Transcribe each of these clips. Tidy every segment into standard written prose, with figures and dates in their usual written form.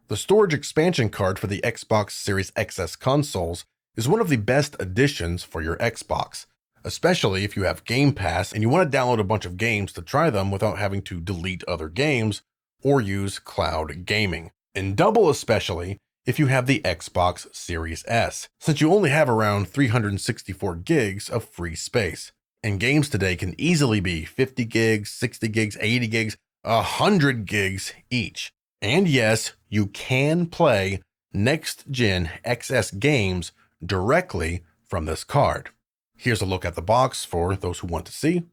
The storage expansion card for the Xbox Series XS consoles is one of the best additions for your Xbox, especially if you have Game Pass and you want to download a bunch of games to try them without having to delete other games or use cloud gaming. And double especially if you have the Xbox Series S, since you only have around 364 gigs of free space. And games today can easily be 50 gigs, 60 gigs, 80 gigs, 100 gigs each. And yes, you can play next-gen XS games directly from this card. Here's a look at the box for those who want to see.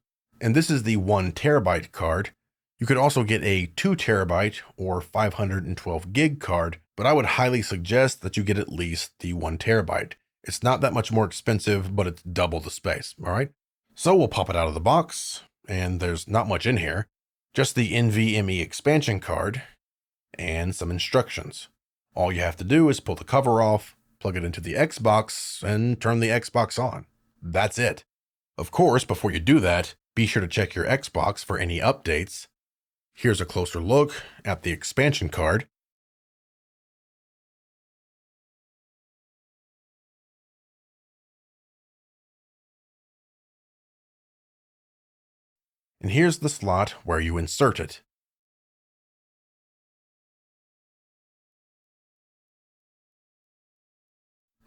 And this is the 1 terabyte card. You could also get a 2 terabyte or 512 gig card, but I would highly suggest that you get at least the 1 terabyte. It's not that much more expensive, but it's double the space, all right? So we'll pop it out of the box, and there's not much in here. Just the NVMe expansion card and some instructions. All you have to do is pull the cover off, plug it into the Xbox, and turn the Xbox on. That's it. Of course, before you do that, be sure to check your Xbox for any updates. Here's a closer look at the expansion card. And here's the slot where you insert it.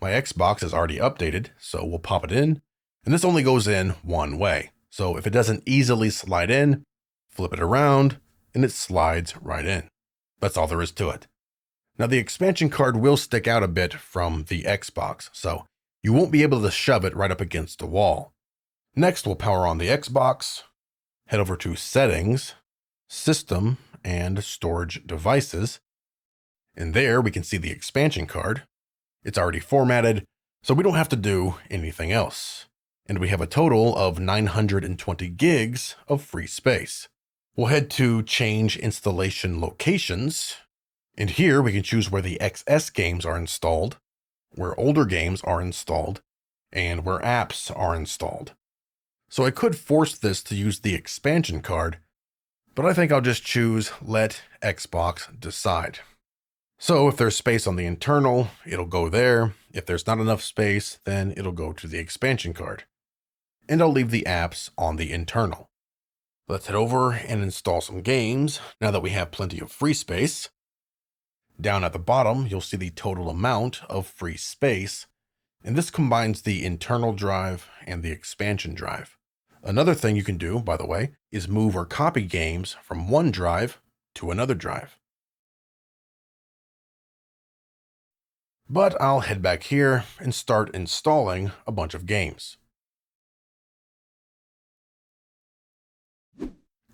My Xbox is already updated, so we'll pop it in, and this only goes in one way. So if it doesn't easily slide in, flip it around, and it slides right in. That's all there is to it. Now the expansion card will stick out a bit from the Xbox, so you won't be able to shove it right up against the wall. Next, we'll power on the Xbox, head over to Settings, System, and Storage Devices. And there we can see the expansion card. It's already formatted, so we don't have to do anything else. And we have a total of 920 gigs of free space. We'll head to Change Installation Locations, and here we can choose where the XS games are installed, where older games are installed, and where apps are installed. So I could force this to use the expansion card, but I think I'll just choose Let Xbox Decide. So if there's space on the internal, it'll go there. If there's not enough space, then it'll go to the expansion card. And I'll leave the apps on the internal. Let's head over and install some games now that we have plenty of free space. Down at the bottom, you'll see the total amount of free space, and this combines the internal drive and the expansion drive. Another thing you can do, by the way, is move or copy games from one drive to another drive. But I'll head back here and start installing a bunch of games.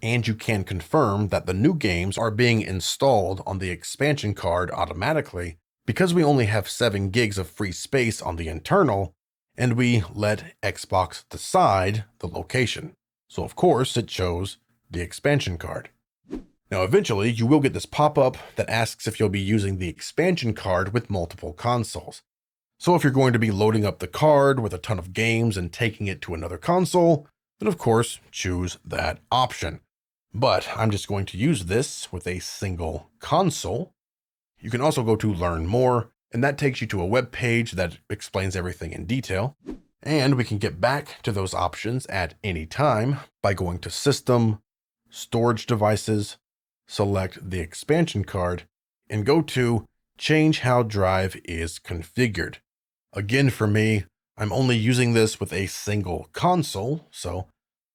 And you can confirm that the new games are being installed on the expansion card automatically because we only have 7 gigs of free space on the internal, and we let Xbox decide the location. So of course it chose the expansion card. Now eventually you will get this pop-up that asks if you'll be using the expansion card with multiple consoles. So if you're going to be loading up the card with a ton of games and taking it to another console, then of course choose that option. But I'm just going to use this with a single console. You can also go to Learn More, and that takes you to a web page that explains everything in detail. And we can get back to those options at any time by going to System, Storage Devices, select the expansion card, and go to Change How Drive is Configured. Again, for me, I'm only using this with a single console, so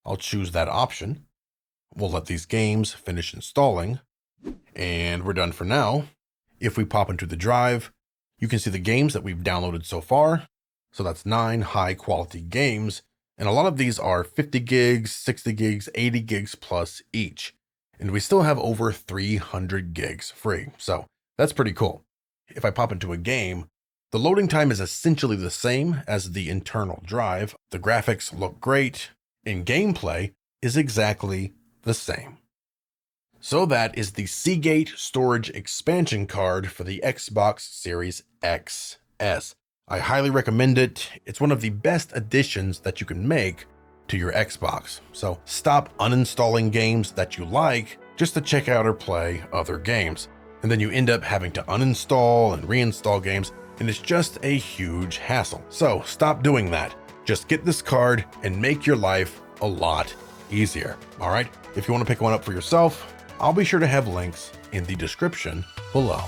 I'll choose that option. We'll let these games finish installing, and we're done for now. If we pop into the drive, you can see the games that we've downloaded so far. So that's 9 high quality games, and a lot of these are 50 gigs, 60 gigs, 80 gigs plus each. And we still have over 300 gigs free, so that's pretty cool. If I pop into a game, the loading time is essentially the same as the internal drive. The graphics look great, and gameplay is exactly the same. So that is the Seagate Storage Expansion Card for the Xbox Series XS. I highly recommend it. It's one of the best additions that you can make to your Xbox. So stop uninstalling games that you like just to check out or play other games. and then you end up having to uninstall and reinstall games, and it's just a huge hassle. So stop doing that. Just get this card and make your life a lot easier. All right, if you want to pick one up for yourself, I'll be sure to have links in the description below.